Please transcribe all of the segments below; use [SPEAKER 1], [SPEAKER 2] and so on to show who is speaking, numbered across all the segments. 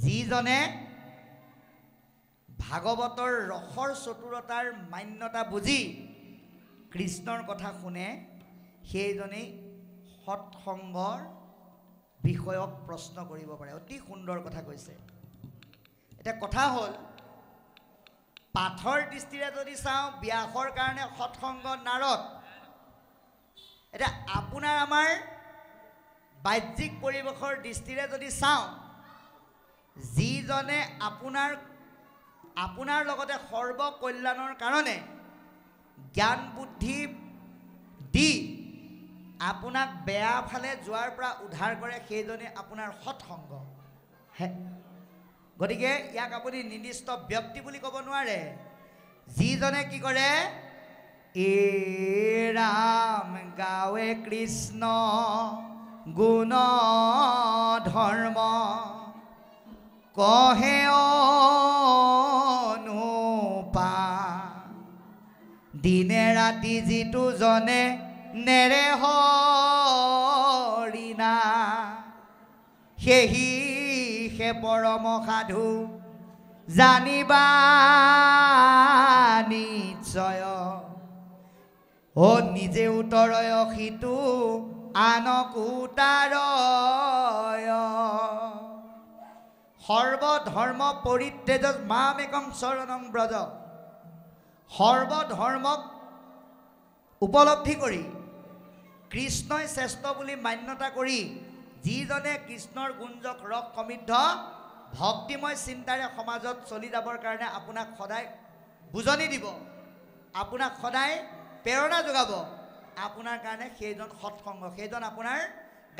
[SPEAKER 1] যিজনে ভাগৱতৰ ৰসৰ চতুৰতাৰ মান্যতা বুজি কৃষ্ণৰ কথা শুনে সেইজনেই সৎসংগৰ বিষয়ক প্ৰশ্ন কৰিব পাৰে। অতি সুন্দৰ কথা কৈছে। এতিয়া কথা হ'ল পাঠৰ দৃষ্টিৰে যদি চাওঁ ব্যাসৰ কাৰণে সৎসংগ নাৰদ। এতিয়া আপোনাৰ আমাৰ বাহ্যিক পৰিৱেশৰ দৃষ্টিৰে যদি চাওঁ যিজনে আপোনাৰ লগতে সৰ্বকল্যাণৰ কাৰণে জ্ঞান বুদ্ধি দি আপোনাক বেয়া ফালে যোৱাৰ পৰা উদ্ধাৰ কৰে সেইজনে আপোনাৰ সৎসংগ। গতিকে ইয়াক আপুনি নিৰ্দিষ্ট ব্যক্তি বুলি ক'ব নোৱাৰে। যিজনে কি কৰে এ ৰাম গাৱে কৃষ্ণ গুণ ধৰ্ম কহে অনুপা দিনে ৰাতি যিটো জনে নেৰে হৰিণা সেহি সে পৰম সাধু জানিবা নিশ্চয় ও নিজে উত্তৰয় সিটো আনকো তাৰয় সৰ্বধৰ্ম পৰিত্যাজ মামেকং শৰণং ব্ৰজ। সৰ্বধৰ্মক উপলব্ধি কৰি কৃষ্ণই শ্ৰেষ্ঠ বুলি মান্যতা কৰি যিজনে কৃষ্ণৰ গুঞ্জক ৰস সমৃদ্ধ ভক্তিময় চিন্তাৰে সমাজত চলি যাবৰ কাৰণে আপোনাক সদায় বুজনি দিব, আপোনাক সদায় প্ৰেৰণা যোগাব, আপোনাৰ কাৰণে সেইজন সৎসংগ। সেইজন আপোনাৰ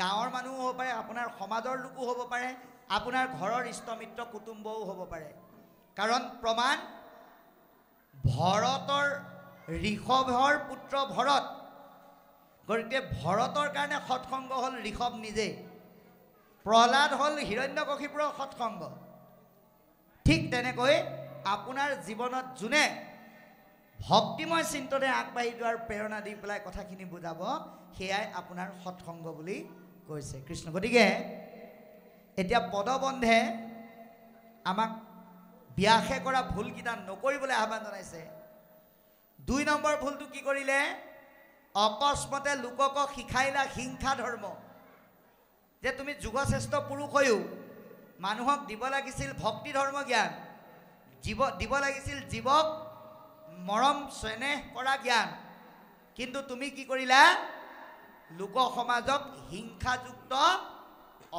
[SPEAKER 1] গাঁৱৰ মানুহো হ'ব পাৰে, আপোনাৰ সমাজৰ লোকো হ'ব পাৰে, আপোনাৰ ঘৰৰ ইষ্টমিত্ৰ কুটুম্বও হ'ব পাৰে। কাৰণ প্ৰমাণ ভৰতৰ ঋষভৰ পুত্ৰ ভৰত। গতিকে ভৰতৰ কাৰণে সৎসংগ হ'ল ঋষভ নিজে, প্ৰহ্লাদ হ'ল হিৰণ্যকশিপুৰৰ সৎসংগ। ঠিক তেনেকৈ আপোনাৰ জীৱনত যোনে ভক্তিময় চিন্তনে আগবাঢ়ি যোৱাৰ প্ৰেৰণা দি পেলাই কথাখিনি বুজাব সেয়াই আপোনাৰ সৎসংগ বুলি কৈছে কৃষ্ণ। গতিকে এতিয়া পদবন্ধে আমাক ব্যাসে কৰা ভুলকেইটা নকৰিবলৈ আহ্বান জনাইছে। ২ নম্বৰ ভুলটো কি কৰিলে? অকস্মাতে লোকক শিকাইলা হিংসা ধৰ্ম। যে তুমি যুগশ্ৰেষ্ঠ পুৰুষ হৈও মানুহক দিব লাগিছিল ভক্তি ধৰ্ম জ্ঞান, দিব লাগিছিল জীৱক মৰম চেনেহ কৰা জ্ঞান, কিন্তু তুমি কি কৰিলা? লোক সমাজক হিংসাযুক্ত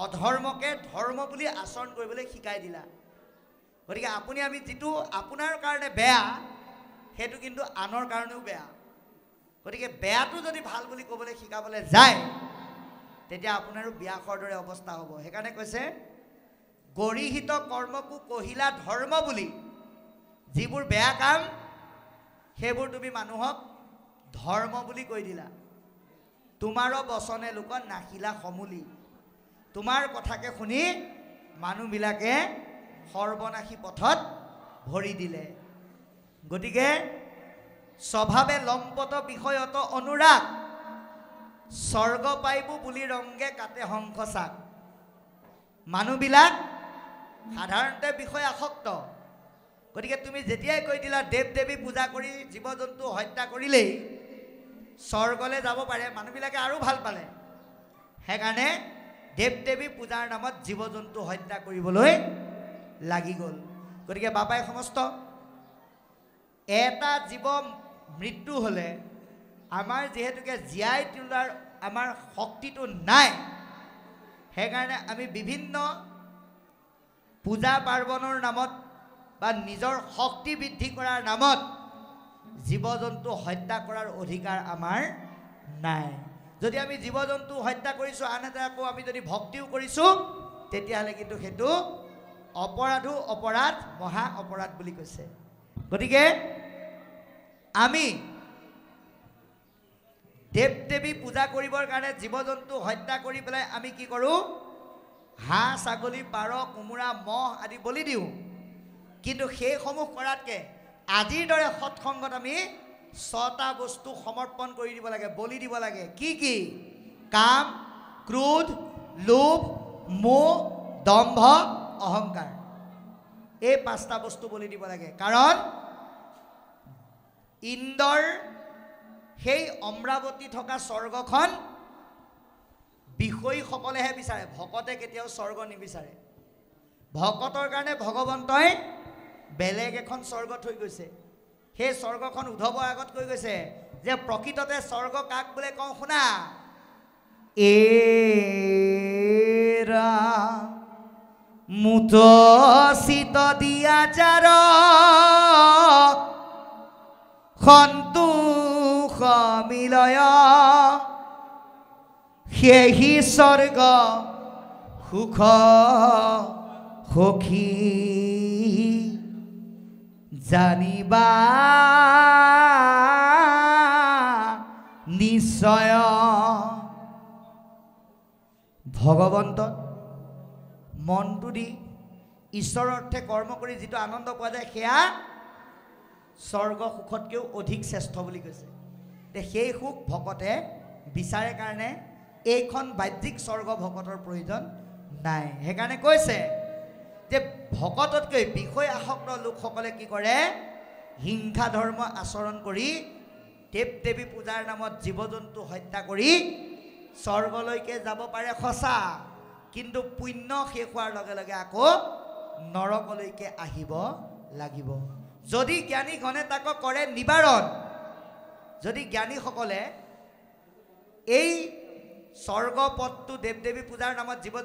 [SPEAKER 1] অধৰ্মকে ধৰ্ম বুলি আচৰণ কৰিবলৈ শিকাই দিলা। গতিকে আপুনি আমি যিটো আপোনাৰ কাৰণে বেয়া সেইটো কিন্তু আনৰ কাৰণেও বেয়া। গতিকে বেয়াটো যদি ভাল বুলি ক'বলৈ শিকাবলৈ যায় তেতিয়া আপোনাৰো ব্যাসৰ দৰে অৱস্থা হ'ব। সেইকাৰণে কৈছে গৰিহিত কৰ্মকো কহিলা ধৰ্ম বুলি। যিবোৰ বেয়া কাম সেইবোৰ তুমি মানুহক ধৰ্ম বুলি কৈ দিলা। তোমাৰো বচনে লোক নাখিলা সমূলি। তোমাৰ কথাকে শুনি মানুহবিলাকে সৰ্বনাশী পথত ভৰি দিলে। গতিকে স্বভাৱে লম্পট বিষয়ত অনুৰাগ স্বৰ্গ পাইবো বুলি ৰংগে কাটে হংস চাক। মানুহবিলাক সাধাৰণতে বিষয় আসক্ত। গতিকে তুমি যেতিয়াই কৈ দিলা দেৱ দেৱী পূজা কৰি জীৱ জন্তু হত্যা কৰিলেই স্বৰ্গলৈ যাব পাৰে, মানুহবিলাকে আৰু ভাল পালে। সেইকাৰণে দেৱ দেৱী পূজাৰ নামত জীৱ জন্তু হত্যা কৰিবলৈ লাগি গ'ল। গতিকে বাবাই সমস্ত এটা জীৱ মৃত্যু হ'লে আমাৰ যিহেতুকে জীয়াই তোলাৰ আমাৰ শক্তিটো নাই, সেইকাৰণে আমি বিভিন্ন পূজা পাৰ্বণৰ নামত বা নিজৰ শক্তি বৃদ্ধি কৰাৰ নামত জীৱ জন্তু হত্যা কৰাৰ অধিকাৰ আমাৰ নাই। যদি আমি জীৱ জন্তু হত্যা কৰিছোঁ আনহাতে আকৌ আমি যদি ভক্তিও কৰিছোঁ তেতিয়াহ'লে কিন্তু সেইটো অপৰাধ মহা অপৰাধ বুলি কৈছে। গতিকে আমি দেৱ দেৱী পূজা কৰিবৰ কাৰণে জীৱ জন্তু হত্যা কৰি পেলাই আমি কি কৰোঁ? হাঁহ ছাগলী পাৰ কোমোৰা মহ আদি বলি দিওঁ। কিন্তু সেইসমূহ কৰাতকৈ আজিৰ দৰে সৎসংগত আমি 6টা বস্তু সমৰ্পণ কৰি দিব লাগে, বলি দিব লাগে। কি কি? কাম, ক্ৰোধ, লোভ, মোহ, দম্ভ অহংকাৰ এই পাঁচটা বস্তু বলি দিব লাগে কাৰণ ইন্দ্ৰৰ সেই অমৰাৱতী থকা স্বৰ্গখন বিষয়ীসকলেহে বিচাৰে ভকতে কেতিয়াও স্বৰ্গ নিবিচাৰে ভকতৰ কাৰণে ভগৱন্তই বেলেগ এখন স্বৰ্গ থৈ গৈছে সেই স্বৰ্গখন উদ্ধৱৰ আগত কৈ গৈছে যে প্ৰকৃততে স্বৰ্গ কাক বোলে কওঁ শুনা এৰা মুতচিত দিয়াচাৰ সন্তোষ মিলয় সেহি স্বৰ্গ সুখ সখী জানিবা নিশ্চয় ভগৱন্ত মনটো দি ঈশ্বৰৰ অৰ্থে কৰ্ম কৰি যিটো আনন্দ পোৱা যায় সেয়া স্বৰ্গ সুখতকৈও অধিক শ্ৰেষ্ঠ বুলি কৈছে সেই সুখ ভকতে বিচাৰে কাৰণে এইখন বাহ্যিক স্বৰ্গ ভকতৰ প্ৰয়োজন নাই সেইকাৰণে কৈছে যে ভকততকৈ বিষয় আসক্ত লোকসকলে কি কৰে হিংসা ধৰ্ম আচৰণ কৰি দেৱ দেৱী পূজাৰ নামত জীৱ জন্তু হত্যা কৰি স্বৰ্গলৈকে যাব পাৰে সঁচা কিন্তু পুণ্য শেষ হোৱাৰ লগে লগে আকৌ নৰকলৈকে আহিব লাগিব যদি জ্ঞানী গণে তাক কৰে নিবাৰণ যদি জ্ঞানীসকলে এই স্বৰ্গপথটো দেৱ দেৱী পূজাৰ নামত জীৱ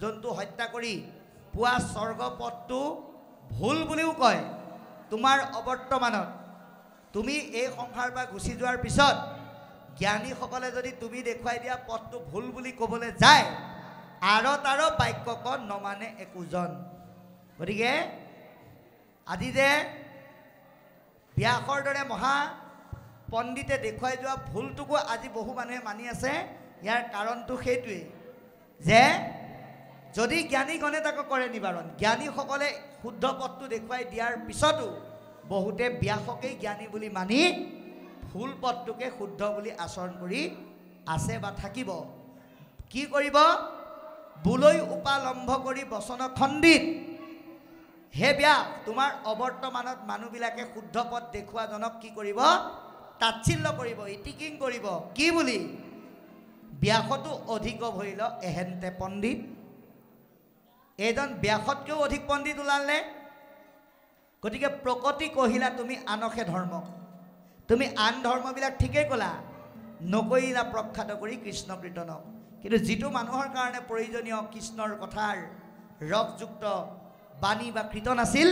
[SPEAKER 1] জন্তু হত্যা কৰি পোৱা স্বৰ্গপথটো ভুল বুলিও কয় তোমাৰ অবৰ্তমানত তুমি এই সংসাৰৰ পৰা গুচি যোৱাৰ পিছত জ্ঞানীসকলে যদি তুমি দেখুৱাই দিয়া পথটো ভুল বুলি ক'বলৈ যায় আৰু তাৰ বাক্যক নমানে একোজন গতিকে আজি যে ব্যাসৰ দৰে মহা পণ্ডিতে দেখুৱাই যোৱা ভুলটোকো আজি বহু মানুহে মানি আছে ইয়াৰ কাৰণটো সেইটোৱেই যে যদি জ্ঞানীগণে তাক কৰে নিবাৰণ জ্ঞানীসকলে শুদ্ধ পথটো দেখুৱাই দিয়াৰ পিছতো বহুতে ব্যাসকেই জ্ঞানী বুলি মানি ভুল পথটোকে শুদ্ধ বুলি আচৰণ কৰি আছে বা থাকিব কি কৰিব বুলৈ উপালম্ভ কৰি বচন খণ্ডিত হে ব্যাস তোমাৰ অবৰ্তমানত মানুহবিলাকে শুদ্ধ পথ দেখুৱাজনক কি কৰিব তাচ্ছিল্য কৰিব ইটিকিং কৰিব কি বুলি ব্যাসতো অধিক ভৈল এহেন্তে পণ্ডিত এইজন ব্যাসতকৈও অধিক পণ্ডিত ওলালে গতিকে প্ৰকৃতি কহিলা তুমি আনসে ধৰ্ম তুমি আন ধৰ্মবিলাক ঠিকেই ক'লা নকৰিলা প্ৰখ্যাত কৰি কৃষ্ণ কীৰ্তনক কিন্তু যিটো মানুহৰ কাৰণে প্ৰয়োজনীয় কৃষ্ণৰ কথাৰ ৰসযুক্ত বাণী বা কীৰ্তন আছিল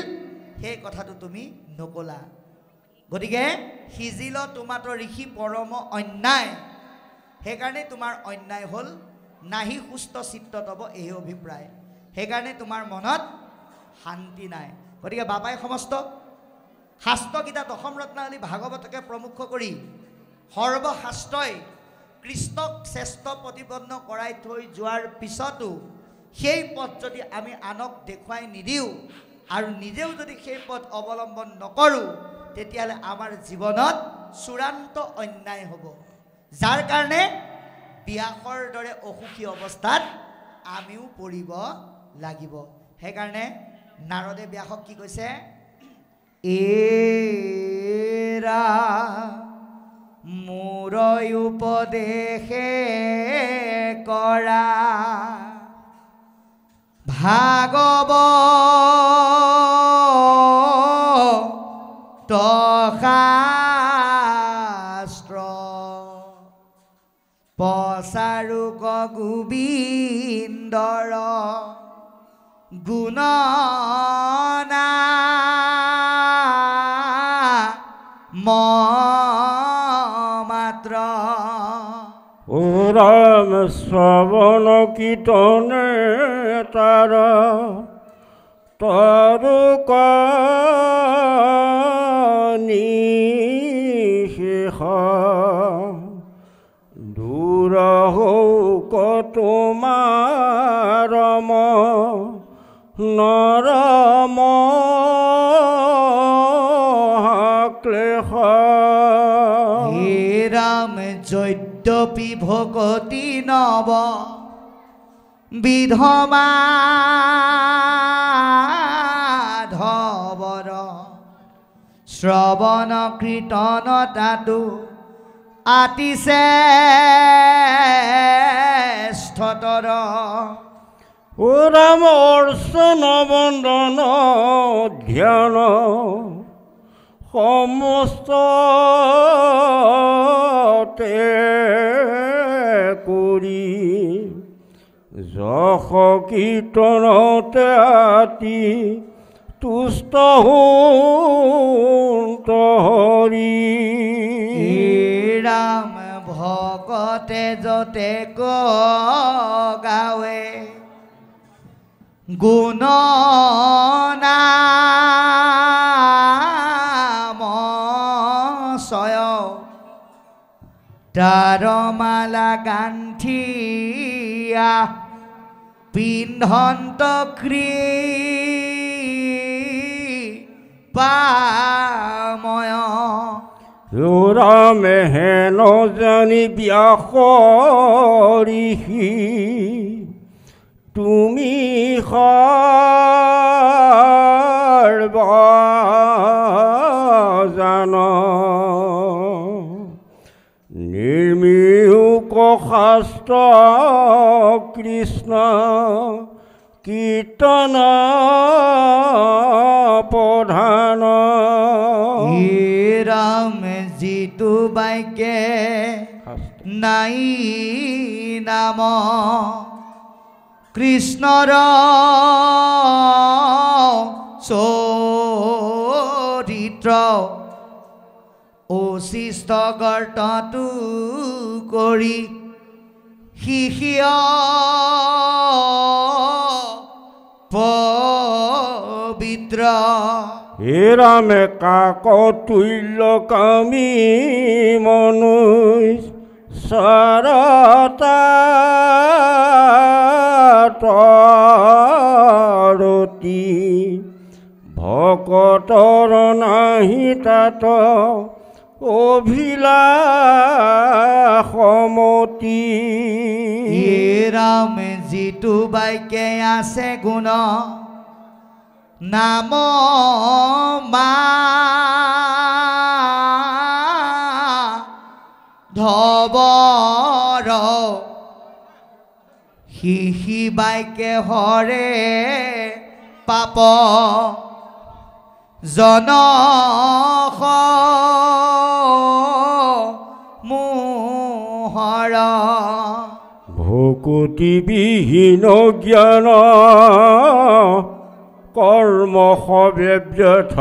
[SPEAKER 1] সেই কথাটো তুমি নকলা গতিকে সিজিল তোমাতো ঋষি পৰম অন্যায় সেইকাৰণে তোমাৰ অন্যায় হ'ল নাহি সুস্থ চিত্ত তব এই অভিপ্ৰায় সেইকাৰণে তোমাৰ মনত শান্তি নাই গতিকে বাবাই সমস্ত শাস্ত্ৰকেইটা দশম ৰত্নাৱলী ভাগৱতকে প্ৰমুখ কৰি সৰ্বশাস্ত্ৰই কৃষ্ণক শ্ৰেষ্ঠ প্ৰতিপন্ন কৰাই থৈ যোৱাৰ পিছতো সেই পথ যদি আমি আনক দেখুৱাই নিদিওঁ আৰু নিজেও যদি সেই পথ অৱলম্বন নকৰোঁ তেতিয়াহ'লে আমাৰ জীৱনত চূড়ান্ত অন্যায় হ'ব যাৰ কাৰণে ব্যাসৰ দৰে অসুখী অৱস্থাত আমিও পৰিব লাগিব সেইকাৰণে নাৰদে ব্যাসক কি কৈছে এৰা মোৰ উপদেশে কৰা ভাগৱত শাস্ত্ৰ পচাৰুক গোবিন্দৰ গুণনা মাত্ৰ
[SPEAKER 2] ৰাম শ্ৰৱণ কীৰ্তনে তাৰ নিশেষ দূৰ হৌক তোমাৰ নৰম ক্লেশ
[SPEAKER 1] হে ৰাম যদ্যপি ভকতি নৱ বিধমা শ্ৰৱণ কীৰ্তন তাতো আতিছে স্থতৰ
[SPEAKER 2] ও ৰাম অৰ্চন বন্দন ধ্যান সমস্ততে কৰি যশ কীৰ্তনতে আতি তুষ্ট হৰি
[SPEAKER 1] ৰাম ভকতে যতে গাৱে গুণ নাম ছয় তাৰ মালা গান্ঠিয়া পিন্ধন্ত কৃপাময়
[SPEAKER 2] ৰামে হেন জানি ব্যাস ঋষি তুমি সৰ্বজান নিৰ্মিক শাস্ত্ৰ কৃষ্ণ কীৰ্তন প্ৰধান
[SPEAKER 1] ৰাম যিটো বাক্যে নাই নাম কৃষ্ণৰ চৰিত্ৰ অশিষ্ট গৰ্তটো কৰি শিষ্য পবিত্ৰ
[SPEAKER 2] হে ৰামে কাক তুল্য কামি মনুষ্য চৰতি ভকতৰ নাহি তাত অভিলাষমতি
[SPEAKER 1] ৰাম যিটো বাক্যে আছে গুণ নাম ধবৰ শিশি বাক্যে হৰে পাপ মোহৰ
[SPEAKER 2] ভকুতি বিহীন জ্ঞান কৰ্ম সবে ব্যৰ্থ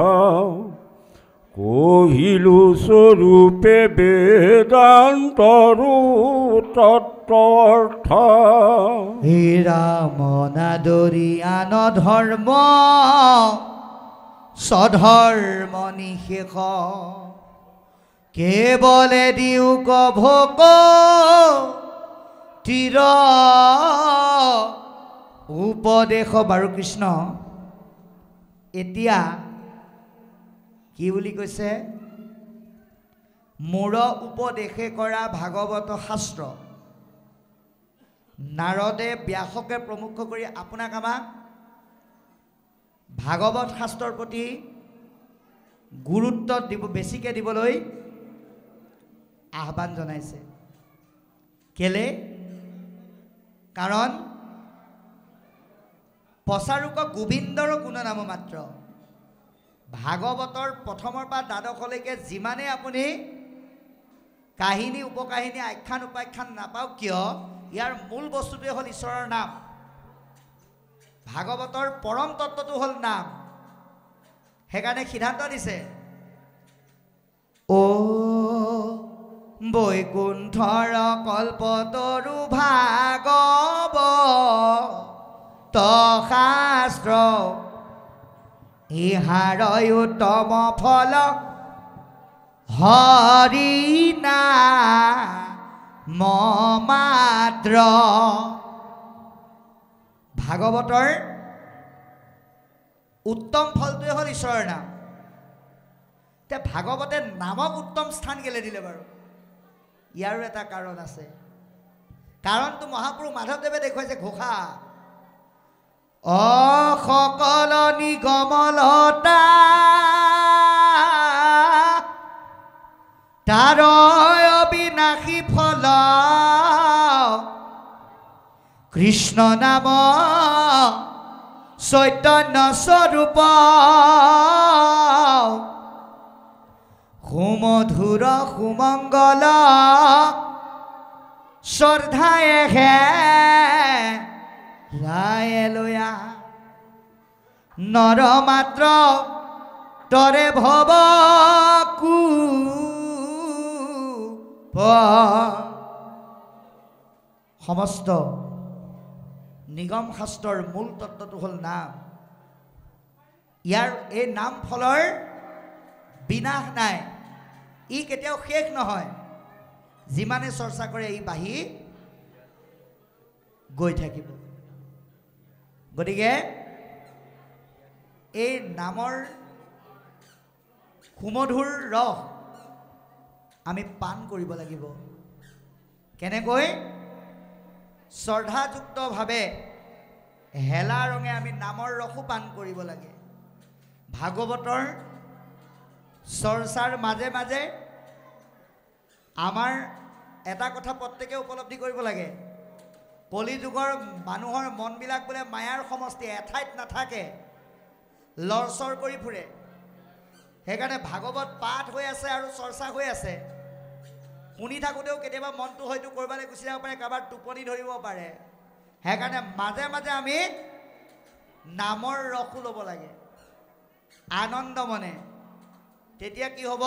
[SPEAKER 2] কহিলো স্বৰূপে বেদান্তৰো তত্ত্বৰ্থ
[SPEAKER 1] হে ৰাম নাদৰি আন ধৰ্ম স্বধৰ্ম নিশেষ কেৱলে দিওক ভোক তীৰ উপদেশ বাৰু কৃষ্ণ এতিয়া কি বুলি কৈছে মোৰ উপদেশে কৰা ভাগৱত শাস্ত্ৰ নাৰদে ব্যাসকে প্ৰমুখ কৰি আপোনাক আমাক ভাগৱত শাস্ত্ৰৰ প্ৰতি গুৰুত্ব দিব বেছিকৈ দিবলৈ আহ্বান জনাইছে কেলে কাৰণ প্ৰচাৰক গোবিন্দৰ গুণনাম মাত্ৰ ভাগৱতৰ প্ৰথমৰ পৰা দ্বাদশলৈকে যিমানে আপুনি কাহিনী উপকাহিনী আখ্যান উপাখ্যান নাপাওক কিয় ইয়াৰ মূল বস্তুটোৱে হ'ল ঈশ্বৰৰ নাম ভাগৱতৰ পৰম তত্ত্বটো হ'ল নাম সেইকাৰণে সিদ্ধান্ত দিছে ও বৈকুণ্ঠৰ কল্পতৰু ভাগৱত শাস্ত্ৰ ইহাৰ উত্তম ফল হৰি নাম মাত্ৰ ভাগৱতৰ উত্তম ফলটোৱে হ'ল ঈশ্বৰৰ নাম এতিয়া ভাগৱতে নামক উত্তম স্থান কেলে দিলে বাৰু ইয়াৰো এটা কাৰণ আছে কাৰণটো মহাপুৰুষ মাধৱদেৱে দেখুৱাইছে ঘোষা সকল নিগমলতা তাৰ অবিনাশী ফল কৃষ্ণ নাম চৈতন্য স্বৰূপ সুমধুৰ সুমংগল শ্ৰদ্ধায়ে হে ৰায়ে লয়া নৰ মাত্ৰ তৰে ভৱ সমস্ত নিগম শাস্ত্ৰৰ মূল তত্ত্বটো হ'ল নাম। ইয়াৰ এই নাম ফলৰ বিনাশ নাই, ই কেতিয়াও শেষ নহয়। যিমানে চৰ্চা কৰে ই বাঢ়ি গৈ থাকিব। গতিকে এই নামৰ সুমধুৰ ৰস আমি পান কৰিব লাগিব। কেনেকৈ? শ্ৰদ্ধাযুক্তভাৱে হেলা ৰঙে আমি নামৰ ৰসো পান কৰিব লাগে। ভাগৱতৰ চৰ্চাৰ মাজে মাজে আমাৰ এটা কথা প্ৰত্যেকে উপলব্ধি কৰিব লাগে, কলিযুগৰ মানুহৰ মনবিলাক বোলে মায়াৰ সমষ্টি, এঠাইত নাথাকে, লৰচৰ কৰি ফুৰে। সেইকাৰণে ভাগৱত পাঠ হৈ আছে আৰু চৰ্চা হৈ আছে, শুনি থাকোঁতেও কেতিয়াবা মনটো হয়তো ক'ৰবালৈ গুচি যাব পাৰে, কাৰোবাৰ টোপনি ধৰিব পাৰে। সেইকাৰণে মাজে মাজে আমি নামৰ ৰসো ল'ব লাগে আনন্দ মনে। তেতিয়া কি হ'ব,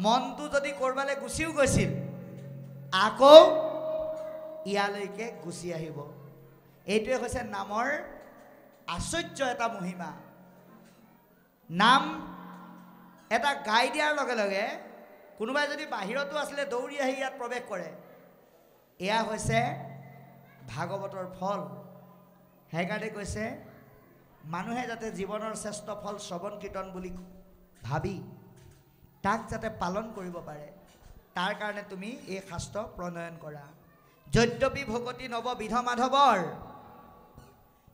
[SPEAKER 1] মনটো যদি ক'ৰবালৈ গুচিও গৈছিল আকৌ ইয়ালৈকে গুচি আহিব। এইটোৱে হৈছে নামৰ আশ্চৰ্য এটা মহিমা। নাম এটা গাই দিয়াৰ লগে লগে কোনোবাই যদি বাহিৰতো আছিলে দৌৰি আহি ইয়াত প্ৰৱেশ কৰে, এয়া হৈছে ভাগৱতৰ ফল। সেইকাৰণে কৈছে মানুহে যাতে জীৱনৰ শ্ৰেষ্ঠ ফল শ্ৰৱণ কীৰ্তন বুলি ভাবি তাক যাতে পালন কৰিব পাৰে, তাৰ কাৰণে তুমি এই শাস্ত্ৰ প্ৰণয়ন কৰা। যদ্যপি ভকতি নৱবিধ মাধৱৰ,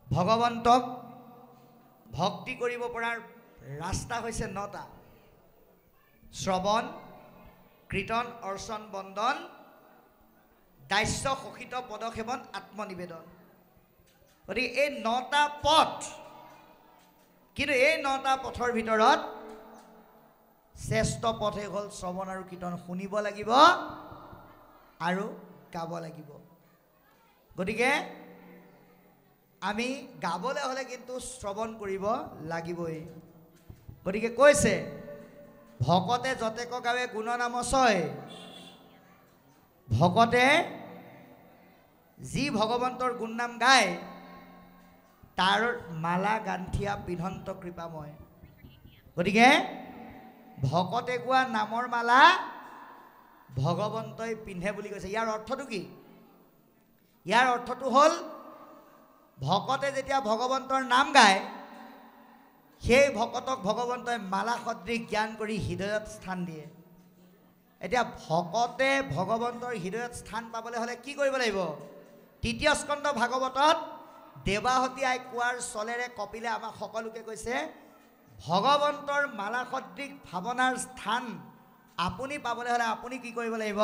[SPEAKER 1] ভগৱন্তক ভক্তি কৰিব পৰাৰ ৰাস্তা হৈছে 9টা: শ্ৰৱণ, কীৰ্তন, অৰ্চন, বন্দন, দাস্য, শোষিত, পদসেৱন, আত্মনিবেদন। গতিকে এই 9টা পথ, কিন্তু এই 9টা পথৰ ভিতৰত শ্ৰেষ্ঠ পথে হ'ল শ্ৰৱণ আৰু কীৰ্তন। শুনিব লাগিব আৰু গাব লাগিব। গতিকে আমি গাবলৈ হ'লে কিন্তু শ্ৰৱণ কৰিব লাগিবই। গতিকে কৈছে ভকতে যতেক গাৱে গুণ নাম ছয়, ভকতে যি ভগৱন্তৰ গুণ নাম গায় তাৰ মালা গান্ঠিয়া পিন্ধন্ত কৃপাময়। গতিকে ভকতে গোৱা নামৰ মালা ভগৱন্তই পিন্ধে বুলি কৈছে। ইয়াৰ অৰ্থটো কি? ইয়াৰ অৰ্থটো হ'ল ভকতে যেতিয়া ভগৱন্তৰ নাম গায় সেই ভকতক ভগৱন্তই মালা সদৃশ জ্ঞান কৰি হৃদয়ত স্থান দিয়ে। এতিয়া ভকতে ভগৱন্তৰ হৃদয়ত স্থান পাবলৈ হ'লে কি কৰিব লাগিব? 3য় স্কন্ধ ভাগৱতত দেৱাহতী আই কোৱাৰ চলেৰে কপিলে আমাক সকলোকে কৈছে, ভগৱন্তৰ মালা সদৃশ ভাৱনাৰ স্থান আপুনি পাবলৈ হ'লে আপুনি কি কৰিব লাগিব?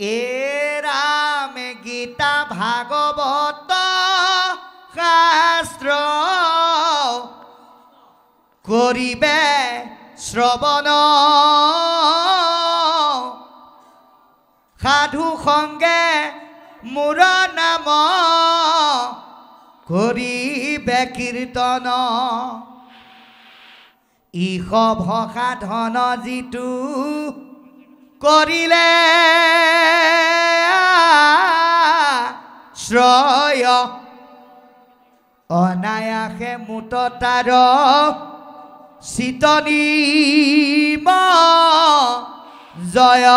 [SPEAKER 1] এ ৰামে গীতা ভাগৱত শাস্ত্ৰ কৰিবে শ্ৰৱণ, সাধু সংগে মোৰ নাম কৰিবে কীৰ্তন, ইহ সাধন যিটো কৰিলে শ্ৰয়, অনায়াসে মুত তাৰ চিতনিম জয়।